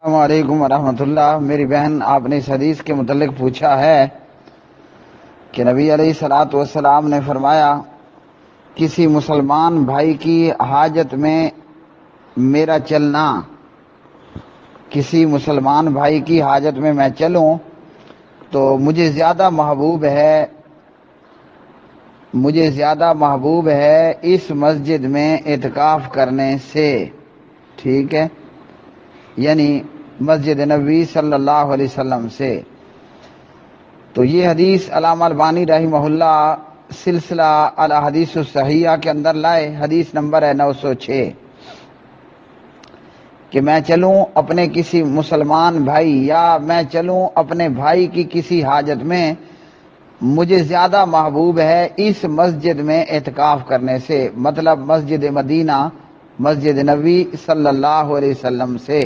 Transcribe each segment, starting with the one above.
السلام علیکم ورحمۃ اللہ۔ میری بہن، آپ نے اس حدیث کے متعلق پوچھا ہے کہ نبی علیہ الصلوۃ والسلام نے فرمایا کسی مسلمان بھائی کی حاجت میں میرا چلنا، کسی مسلمان بھائی کی حاجت میں میں چلوں تو مجھے زیادہ محبوب ہے اس مسجد میں اعتکاف کرنے سے، ٹھیک ہے، یعنی مسجد نبوی صلی اللہ علیہ وسلم سے۔ تو یہ حدیث علامہ البانی رحمہ اللہ سلسلہ الاحادیث الصحیحہ کے اندر لائے، حدیث نمبر ہے 906، کہ میں چلوں اپنے کسی مسلمان بھائی یا میں چلوں اپنے بھائی کی کسی حاجت میں، مجھے زیادہ محبوب ہے اس مسجد میں اعتکاف کرنے سے، مطلب مسجد مدینہ، مسجد نبوی صلی اللہ علیہ وسلم سے،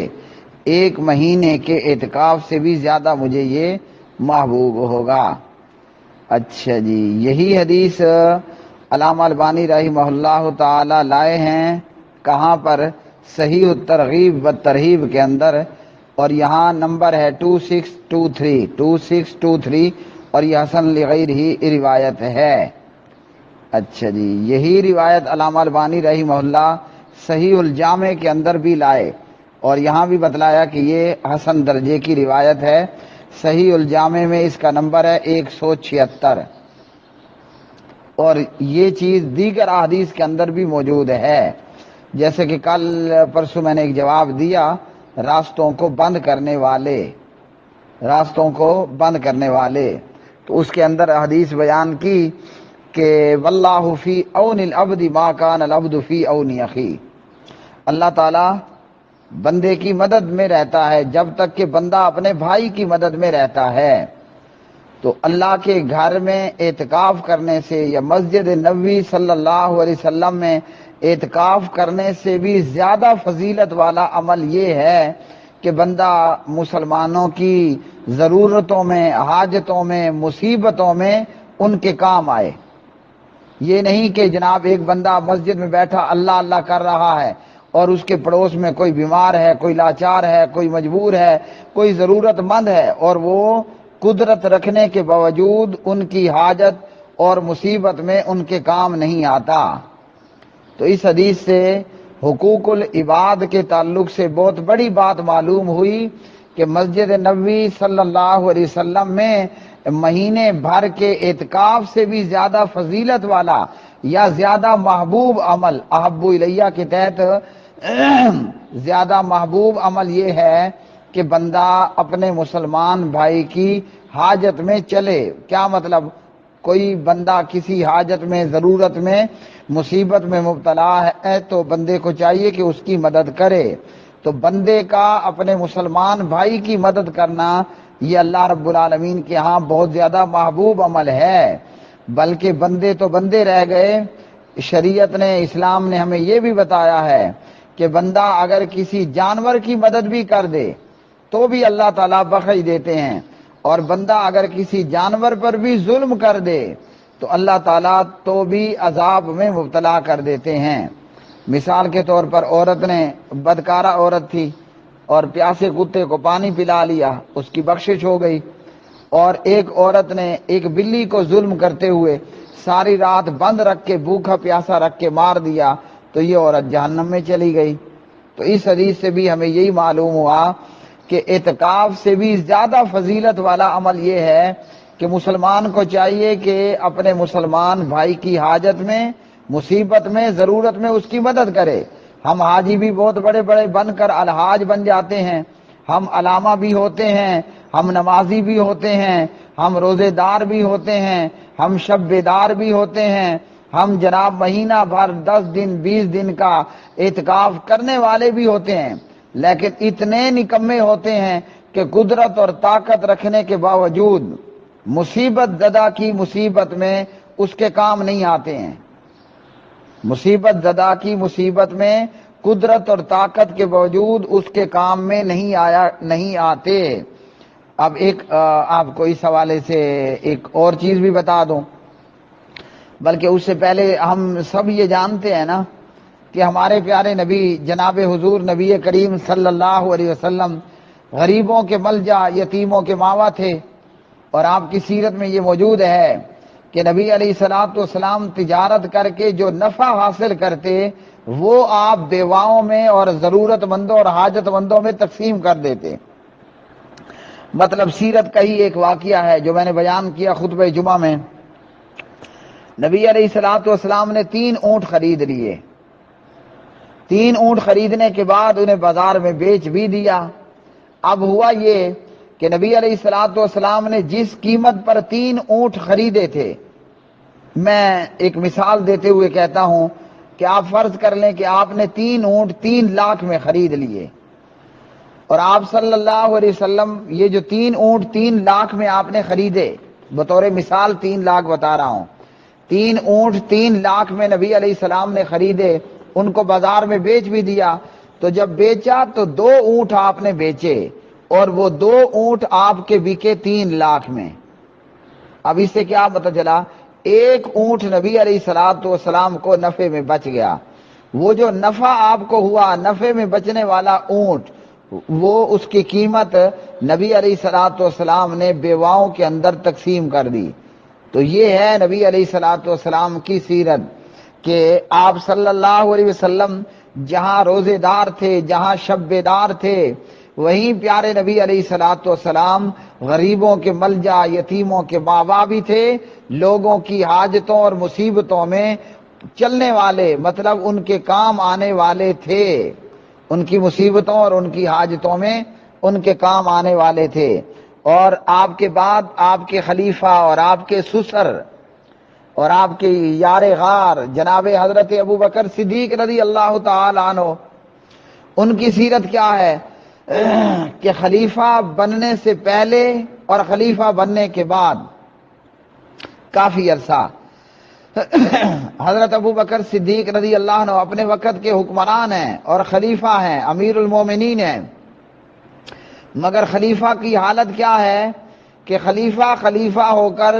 ایک مہینے کے اعتکاف سے بھی زیادہ مجھے یہ محبوب ہوگا۔ اچھا جی، یہی حدیث علامہ البانی رحمہ اللہ تعالی لائے ہیں، کہاں پر؟ صحیح الترغیب والترہیب کے اندر، اور یہاں نمبر ہے 2623 اور یہ حسن لغیر ہی روایت ہے۔ اچھا جی، یہی روایت علامہ البانی رحمہ اللہ صحیح الجامع کے اندر بھی لائے، اور یہاں بھی بتلایا کہ یہ حسن درجے کی روایت ہے۔ صحیح الجامع میں اس کا نمبر ہے 176، اور یہ چیز دیگر احادیث کے اندر بھی موجود ہے، جیسے کہ کل پرسوں میں نے ایک جواب دیا، راستوں کو بند کرنے والے، تو اس کے اندر حدیث بیان کی کہ واللہ فی عون العبد ما کان العبد فی عون اخی، اللہ تعالی بندے کی مدد میں رہتا ہے جب تک کہ بندہ اپنے بھائی کی مدد میں رہتا ہے۔ تو اللہ کے گھر میں اعتکاف کرنے سے یا مسجد نبوی صلی اللہ علیہ وسلم میں اعتکاف کرنے سے بھی زیادہ فضیلت والا عمل یہ ہے کہ بندہ مسلمانوں کی ضرورتوں میں، حاجتوں میں، مصیبتوں میں ان کے کام آئے۔ یہ نہیں کہ جناب ایک بندہ مسجد میں بیٹھا اللہ اللہ کر رہا ہے اور اس کے پڑوس میں کوئی بیمار ہے، کوئی لاچار ہے، کوئی مجبور ہے، کوئی ضرورت مند ہے، اور وہ قدرت رکھنے کے باوجود ان کی حاجت اور مصیبت میں ان کے کام نہیں آتا۔ تو اس حدیث سے حقوق العباد کے تعلق سے بہت بڑی بات معلوم ہوئی کہ مسجد نبوی صلی اللہ علیہ وسلم میں مہینے بھر کے اعتکاف سے بھی زیادہ فضیلت والا یا زیادہ محبوب عمل، احب الیہ کے تحت زیادہ محبوب عمل یہ ہے کہ بندہ اپنے مسلمان بھائی کی حاجت میں چلے۔ کیا مطلب؟ کوئی بندہ کسی حاجت میں، ضرورت میں، مصیبت میں مبتلا ہے تو بندے کو چاہیے کہ اس کی مدد کرے۔ تو بندے کا اپنے مسلمان بھائی کی مدد کرنا یہ اللہ رب العالمین کے ہاں بہت زیادہ محبوب عمل ہے۔ بلکہ بندے تو بندے رہ گئے، شریعت نے، اسلام نے ہمیں یہ بھی بتایا ہے کہ بندہ اگر کسی جانور کی مدد بھی کر دے تو بھی اللہ تعالیٰ بخش دیتے ہیں، اور بندہ اگر کسی جانور پر بھی ظلم کر دے تو اللہ تعالیٰ تو بھی عذاب میں مبتلا کر دیتے ہیں۔ مثال کے طور پر عورت نے، بدکارہ عورت تھی اور پیاسے کتے کو پانی پلا لیا، اس کی بخشش ہو گئی، اور ایک عورت نے ایک بلی کو ظلم کرتے ہوئے ساری رات بند رکھ کے، بھوکا پیاسا رکھ کے مار دیا، تو یہ عورت جہنم میں چلی گئی۔ تو اس حدیث سے بھی ہمیں یہی معلوم ہوا کہ اعتکاف سے بھی زیادہ فضیلت والا عمل یہ ہے کہ مسلمان کو چاہیے کہ اپنے مسلمان بھائی کی حاجت میں، مصیبت میں، ضرورت میں اس کی مدد کرے۔ ہم حاجی بھی بہت بڑے بڑے بن کر الحاج بن جاتے ہیں، ہم علامہ بھی ہوتے ہیں، ہم نمازی بھی ہوتے ہیں، ہم روزے دار بھی ہوتے ہیں، ہم شب بیدار بھی ہوتے ہیں، ہم جناب مہینہ بھر 10 دن 20 دن کا اعتکاف کرنے والے بھی ہوتے ہیں، لیکن اتنے نکمے ہوتے ہیں کہ قدرت اور طاقت رکھنے کے باوجود مصیبت زدہ کی مصیبت میں اس کے کام نہیں آتے ہیں۔ مصیبت زدہ کی مصیبت میں قدرت اور طاقت کے باوجود اس کے کام میں نہیں آتے۔ اب ایک آپ کو اس حوالے سے ایک اور چیز بھی بتا دوں، بلکہ اس سے پہلے ہم سب یہ جانتے ہیں نا کہ ہمارے پیارے نبی جناب حضور نبی کریم صلی اللہ علیہ وسلم غریبوں کے ملجا، یتیموں کے ماوا تھے۔ اور آپ کی سیرت میں یہ موجود ہے کہ نبی علیہ الصلوۃ والسلام تجارت کر کے جو نفع حاصل کرتے وہ آپ بیواؤں میں اور ضرورت مندوں اور حاجت مندوں میں تقسیم کر دیتے۔ مطلب سیرت کا ہی ایک واقعہ ہے جو میں نے بیان کیا خطبہ جمعہ میں۔ نبی علیہ الصلوۃ والسلام نے 3 اونٹ خرید لیے۔ 3 اونٹ خریدنے کے بعد انہیں بازار میں بیچ بھی دیا۔ اب ہوا یہ کہ نبی علیہ الصلوۃ والسلام نے جس قیمت پر 3 اونٹ خریدے تھے، میں ایک مثال دیتے ہوئے کہتا ہوں کہ آپ فرض کر لیں کہ آپ نے 3 اونٹ 3 لاکھ میں خرید لیے، اور آپ صلی اللہ علیہ وسلم یہ جو 3 اونٹ 3 لاکھ میں آپ نے خریدے، بطور مثال 3 لاکھ بتا رہا ہوں، 3 اونٹ 3 لاکھ میں نبی علیہ السلام نے خریدے، ان کو بازار میں بیچ بھی دیا۔ تو جب بیچا تو 2 اونٹ آپ نے بیچے، اور وہ 2 اونٹ آپ کے بکے 3 لاکھ میں۔ اب اس سے کیا پتہ چلا؟ 1 اونٹ نبی علیہ السلام کو نفع میں بچ گیا۔ وہ جو نفع آپ کو ہوا، نفع میں بچنے والا اونٹ، وہ اس کی قیمت نبی علیہ السلام نے بیواؤں کے اندر تقسیم کر دی۔ تو یہ ہے نبی علیہ السلام کی سیرت کہ آپ صلی اللہ علیہ وسلم جہاں روزے دار تھے، جہاں شب بیدار تھے، وہیں پیارے نبی علیہ السلام غریبوں کے ملجا، یتیموں کے باوا بھی تھے، لوگوں کی حاجتوں اور مصیبتوں میں چلنے والے، مطلب ان کے کام آنے والے تھے، ان کی مصیبتوں اور ان کی حاجتوں میں ان کے کام آنے والے تھے۔ اور آپ کے بعد آپ کے خلیفہ اور آپ کے سسر اور آپ کے یار غار جناب حضرت ابوبکر صدیق رضی اللہ تعالی عنہ، ان کی سیرت کیا ہے کہ خلیفہ بننے سے پہلے اور خلیفہ بننے کے بعد کافی عرصہ حضرت ابوبکر صدیق رضی اللہ عنہ اپنے وقت کے حکمران ہیں اور خلیفہ ہیں، امیر المومنین ہیں، مگر خلیفہ کی حالت کیا ہے کہ خلیفہ ہو کر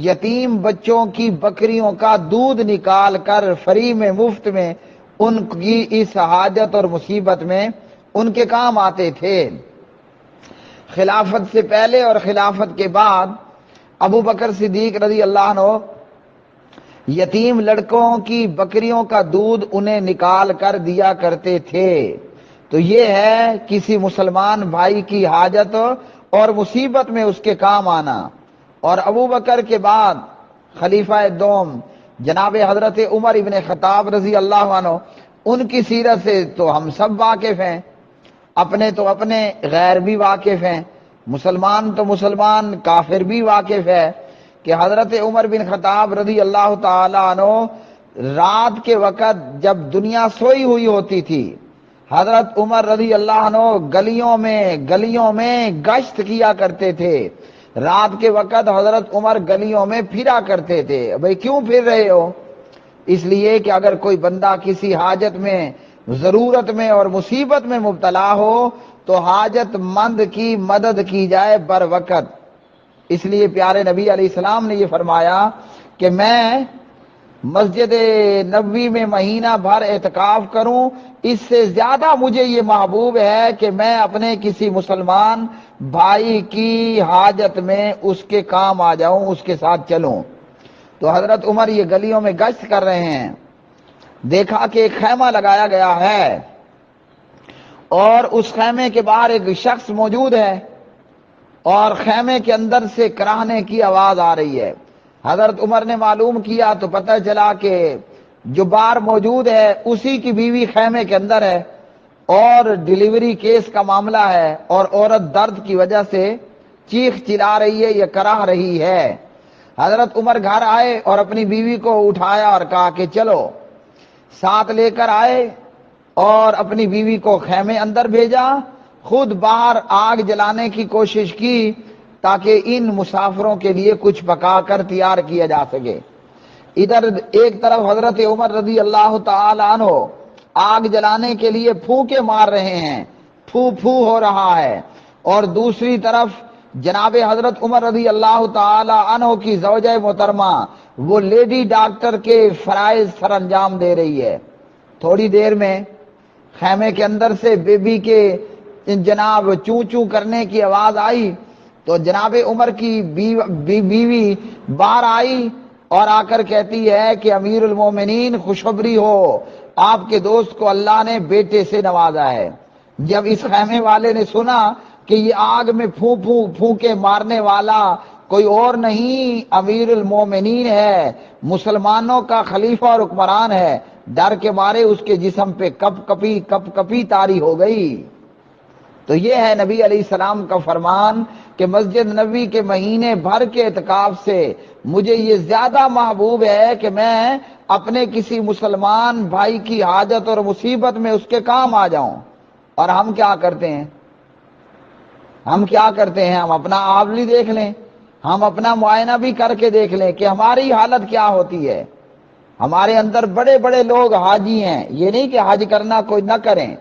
یتیم بچوں کی بکریوں کا دودھ نکال کر فری میں، مفت میں ان کی اس حاجت اور مصیبت میں ان کے کام آتے تھے۔ خلافت سے پہلے اور خلافت کے بعد ابوبکر صدیق رضی اللہ عنہ یتیم لڑکوں کی بکریوں کا دودھ انہیں نکال کر دیا کرتے تھے۔ تو یہ ہے کسی مسلمان بھائی کی حاجت اور مصیبت میں اس کے کام آنا۔ اور ابوبکر کے بعد خلیفہ دوم جناب حضرت عمر ابن خطاب رضی اللہ عنہ، ان کی سیرت سے تو ہم سب واقف ہیں، اپنے تو اپنے، غیر بھی واقف ہیں، مسلمان تو مسلمان، کافر بھی واقف ہے کہ حضرت عمر بن خطاب رضی اللہ تعالی عنہ رات کے وقت جب دنیا سوئی ہوئی ہوتی تھی، حضرت عمر رضی اللہ عنہ گلیوں میں گشت کیا کرتے تھے۔ رات کے وقت حضرت عمر گلیوں میں پھرا کرتے تھے۔ بھئی کیوں پھر رہے ہو؟ اس لیے کہ اگر کوئی بندہ کسی حاجت میں، ضرورت میں اور مصیبت میں مبتلا ہو تو حاجت مند کی مدد کی جائے بر وقت۔ اس لیے پیارے نبی علیہ السلام نے یہ فرمایا کہ میں مسجد نبوی میں مہینہ بھر اعتکاف کروں، اس سے زیادہ مجھے یہ محبوب ہے کہ میں اپنے کسی مسلمان بھائی کی حاجت میں اس کے کام آ جاؤں، اس کے ساتھ چلوں۔ تو حضرت عمر یہ گلیوں میں گشت کر رہے ہیں، دیکھا کہ ایک خیمہ لگایا گیا ہے اور اس خیمے کے باہر ایک شخص موجود ہے اور خیمے کے اندر سے کراہنے کی آواز آ رہی ہے۔ حضرت عمر نے معلوم کیا تو پتہ چلا کہ جو باہر موجود ہے اسی کی بیوی خیمے کے اندر ہے اور ڈیلیوری کیس کا معاملہ ہے، اور عورت درد کی وجہ سے چیخ چلا رہی ہے یا کراہ رہی ہے۔ حضرت عمر گھر آئے اور اپنی بیوی کو اٹھایا اور کہا کہ چلو، ساتھ لے کر آئے اور اپنی بیوی کو خیمے اندر بھیجا، خود باہر آگ جلانے کی کوشش کی تاکہ ان مسافروں کے لیے کچھ پکا کر تیار کیا جا سکے۔ ادھر ایک طرف حضرت عمر رضی اللہ تعالی عنہ آگ جلانے کے لیے پھونکے مار رہے ہیں، پھو پھو ہو رہا ہے، اور دوسری طرف جناب حضرت عمر رضی اللہ تعالی عنہ کی زوجہ محترمہ وہ لیڈی ڈاکٹر کے فرائض سر انجام دے رہی ہے۔ تھوڑی دیر میں خیمے کے اندر سے بی بی کے جناب چوں چوں کرنے کی آواز آئی تو جناب عمر کی بیوی باہر آئی اور آ کر کہتی ہے کہ امیر المومنین خوشخبری ہو، آپ کے دوست کو اللہ نے بیٹے سے نوازا ہے۔ جب اس خیمے والے نے سنا کہ یہ آگ میں پھونکے مارنے والا کوئی اور نہیں امیر المومنین ہے، مسلمانوں کا خلیفہ اور حکمران ہے، ڈر کے مارے اس کے جسم پہ کپ کپی طاری ہو گئی۔ تو یہ ہے نبی علیہ السلام کا فرمان کہ مسجد نبوی کے مہینے بھر کے اعتکاف سے مجھے یہ زیادہ محبوب ہے کہ میں اپنے کسی مسلمان بھائی کی حاجت اور مصیبت میں اس کے کام آ جاؤں۔ اور ہم کیا کرتے ہیں؟ ہم اپنا آولی دیکھ لیں، ہم اپنا معائنہ بھی کر کے دیکھ لیں کہ ہماری حالت کیا ہوتی ہے۔ ہمارے اندر بڑے بڑے لوگ حاجی ہیں، یہ نہیں کہ حج کرنا کوئی نہ کریں،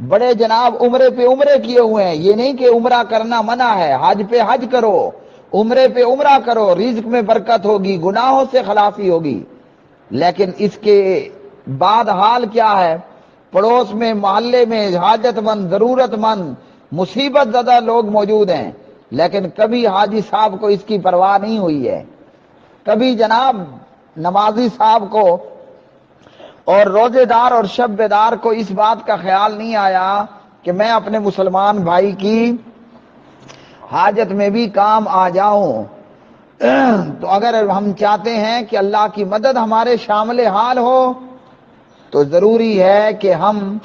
بڑے جناب عمرے پہ عمرے کیے ہوئے ہیں، یہ نہیں کہ عمرہ کرنا منع ہے، حج پہ حج کرو، عمرے پہ عمرہ کرو، رزق میں برکت ہوگی، گناہوں سے خلاصی ہوگی۔ لیکن اس کے بعد حال کیا ہے؟ پڑوس میں، محلے میں حاجت مند، ضرورت مند، مصیبت زدہ لوگ موجود ہیں، لیکن کبھی حاجی صاحب کو اس کی پرواہ نہیں ہوئی ہے، کبھی جناب نمازی صاحب کو اور روزے دار اور شب بیدار کو اس بات کا خیال نہیں آیا کہ میں اپنے مسلمان بھائی کی حاجت میں بھی کام آ جاؤں۔ تو اگر ہم چاہتے ہیں کہ اللہ کی مدد ہمارے شامل حال ہو تو ضروری ہے کہ ہم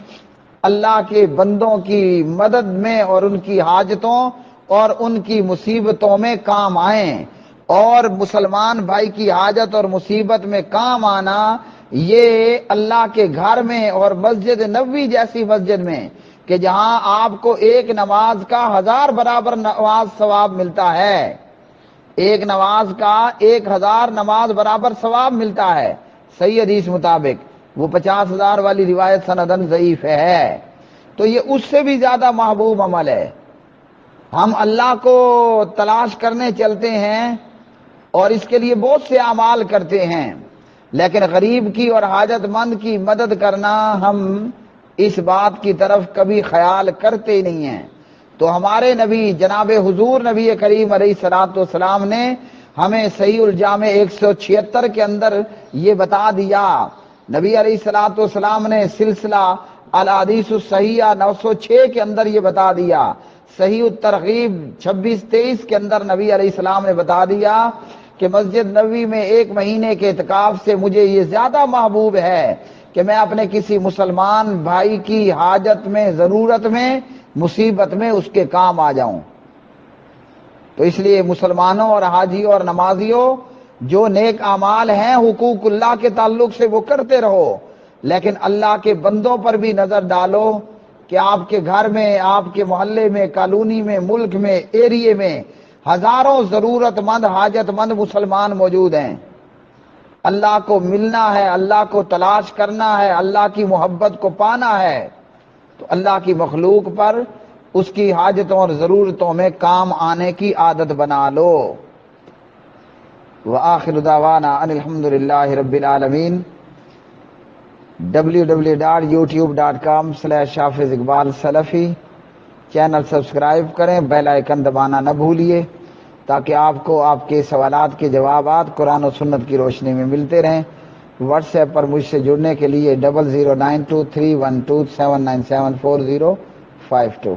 اللہ کے بندوں کی مدد میں اور ان کی حاجتوں اور ان کی مصیبتوں میں کام آئیں۔ اور مسلمان بھائی کی حاجت اور مصیبت میں کام آنا یہ اللہ کے گھر میں اور مسجد نبوی جیسی مسجد میں کہ جہاں آپ کو ایک نماز کا 1000 برابر نماز ثواب ملتا ہے، ایک نماز کا 1000 نماز برابر ثواب ملتا ہے صحیح حدیث مطابق، وہ 50,000 والی روایت سندن ضعیف ہے، تو یہ اس سے بھی زیادہ محبوب عمل ہے۔ ہم اللہ کو تلاش کرنے چلتے ہیں اور اس کے لیے بہت سے اعمال کرتے ہیں، لیکن غریب کی اور حاجت مند کی مدد کرنا ہم اس بات کی طرف کبھی خیال کرتے نہیں ہیں۔ تو ہمارے نبی جناب حضور نبی کریم علیہ الصلوۃ والسلام نے ہمیں صحیح الجامع 176 کے اندر یہ بتا دیا، نبی علیہ الصلوۃ والسلام نے سلسلہ الاحادیث الصحیحہ 906 کے اندر یہ بتا دیا، صحیح الترغیب 26-23 کے اندر نبی علیہ السلام نے بتا دیا کہ مسجد نبوی میں 1 مہینے کے اعتکاف سے مجھے یہ زیادہ محبوب ہے کہ میں اپنے کسی مسلمان بھائی کی حاجت میں، ضرورت میں، مصیبت میں اس کے کام آ جاؤں۔ تو اس لیے مسلمانوں اور حاجیوں اور نمازیوں جو نیک اعمال ہیں حقوق اللہ کے تعلق سے وہ کرتے رہو، لیکن اللہ کے بندوں پر بھی نظر ڈالو کہ آپ کے گھر میں، آپ کے محلے میں، کالونی میں، ملک میں، ایریے میں ہزاروں ضرورت مند، حاجت مند مسلمان موجود ہیں۔ اللہ کو ملنا ہے، اللہ کو تلاش کرنا ہے، اللہ کی محبت کو پانا ہے، تو اللہ کی مخلوق پر اس کی حاجتوں اور ضرورتوں میں کام آنے کی عادت بنا لو۔ وآخر دعوانا ان الحمدللہ رب العالمین۔ www.youtube.com/حافظ اقبال سلفی چینل سبسکرائب کریں، بیل آئیکن دبانا نہ بھولیے تاکہ آپ کو آپ کے سوالات کے جوابات قرآن و سنت کی روشنی میں ملتے رہیں۔ واٹس ایپ پر مجھ سے جڑنے کے لیے 00923127974052